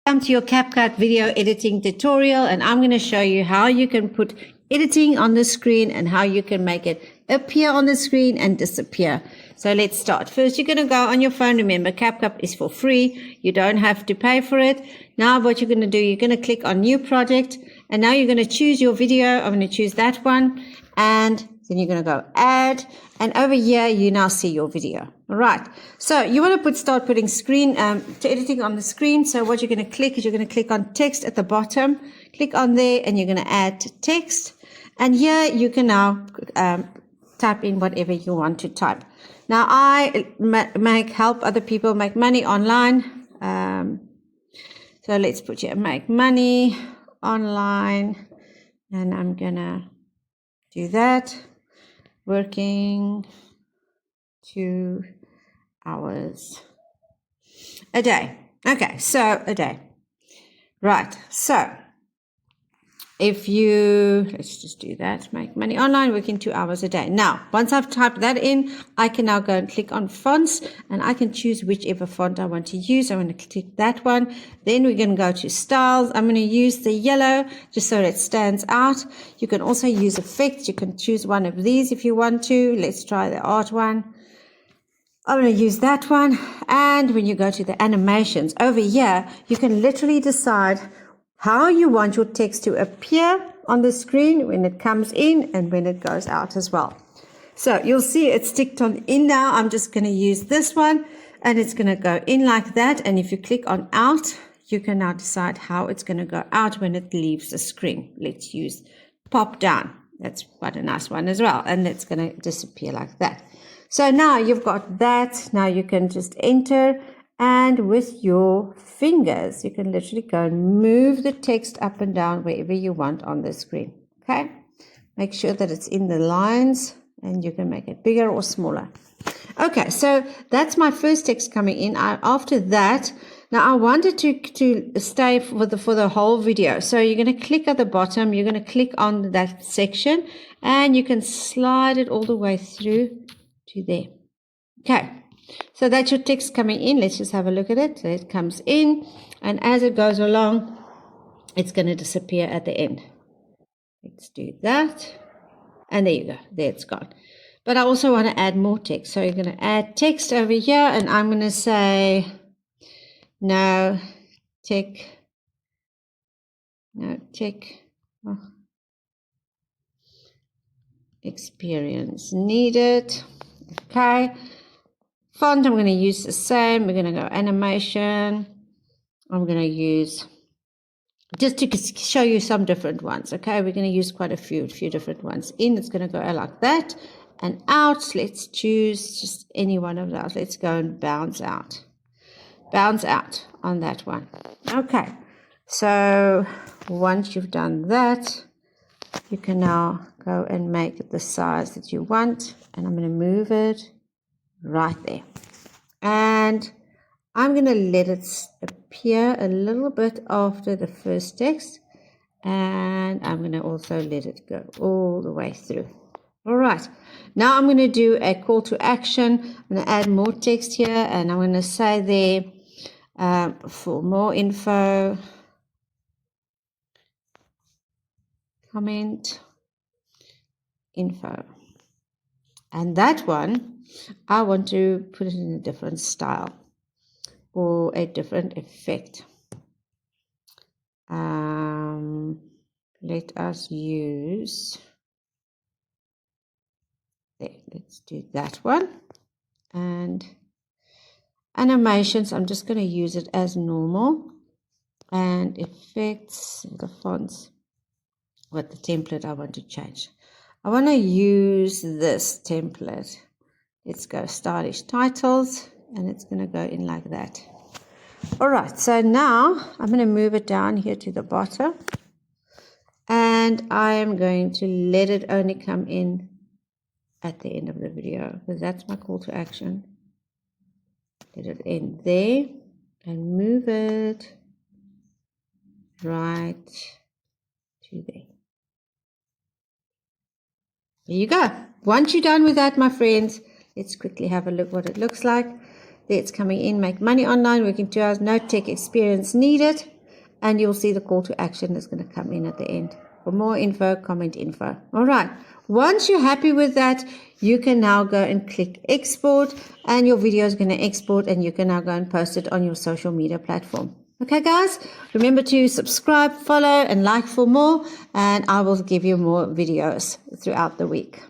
Welcome to your CapCut video editing tutorial, and I'm going to show you how you can put editing on the screen and how you can make it appear on the screen and disappear. So let's start. First, you're going to go on your phone. Remember, CapCut is for free. You don't have to pay for it. Now what you're going to do, you're going to click on new project, and now you're going to choose your video. I'm going to choose that one, and then you're going to go add, and over here you now see your video. All right, so you want to start putting screen to editing on the screen. So what you're going to click is you're going to click on text at the bottom, click on there, and you're going to add text, and here you can now type in whatever you want to type. Now I help other people make money online, so let's put here make money online, and I'm gonna do that. Working 2 hours a day. Okay, so a day. Right, so if you, let's just do that, make money online, working 2 hours a day. Now, once I've typed that in, I can now go and click on fonts, and I can choose whichever font I want to use. I'm going to click that one. Then we're going to go to styles. I'm going to use the yellow just so it stands out. You can also use effects. You can choose one of these if you want to. Let's try the art one. I'm going to use that one. And when you go to the animations over here, you can literally decide how you want your text to appear on the screen when it comes in and when it goes out as well. So you'll see it's ticked on in now. I'm just going to use this one, and it's going to go in like that. And if you click on out, you can now decide how it's going to go out when it leaves the screen. Let's use pop down. That's quite a nice one as well. And it's going to disappear like that. So now you've got that. Now you can just enter, and with your fingers, you can literally go and move the text up and down wherever you want on the screen. Okay? Make sure that it's in the lines, and you can make it bigger or smaller. Okay, so that's my first text coming in. After that, now I wanted to stay for the whole video. So you're going to click at the bottom. You're going to click on that section, and you can slide it all the way through to there. Okay. So that's your text coming in. Let's just have a look at it. So it comes in, and as it goes along, it's going to disappear at the end. Let's do that. And there you go. There it's gone. But I also want to add more text. So you're going to add text over here, and I'm going to say no tech experience needed. Okay. Font, I'm going to use the same. We're going to go animation. I'm going to use, just to show you some different ones, okay? We're going to use quite a few different ones. In, it's going to go like that. And out, let's choose just any one of those. Let's go and bounce out. Bounce out on that one. Okay, so once you've done that, you can now go and make it the size that you want. And I'm going to move it right there, and I'm going to let it appear a little bit after the first text, and I'm going to also let it go all the way through. All right, now I'm going to do a call to action. I'm going to add more text here, and I'm going to say there for more info, comment info. And that one, I want to put it in a different style or a different effect. Let us use, there, let's do that one. And animations, I'm just going to use it as normal. And effects, the fonts, what the template I want to change. I want to use this template. Let's go stylish titles, and it's going to go in like that. All right, so now I'm going to move it down here to the bottom, and I am going to let it only come in at the end of the video, because that's my call to action. Let it end there and move it right to there. There you go. Once you're done with that, my friends, let's quickly have a look what it looks like. There it's coming in, make money online, working 2 hours, no tech experience needed. and you'll see the call to action is going to come in at the end. For more info, comment info. All right. Once you're happy with that, you can now go and click export, and your video is going to export, and you can now go and post it on your social media platform. Okay, guys, remember to subscribe, follow, and like for more, and I will give you more videos throughout the week.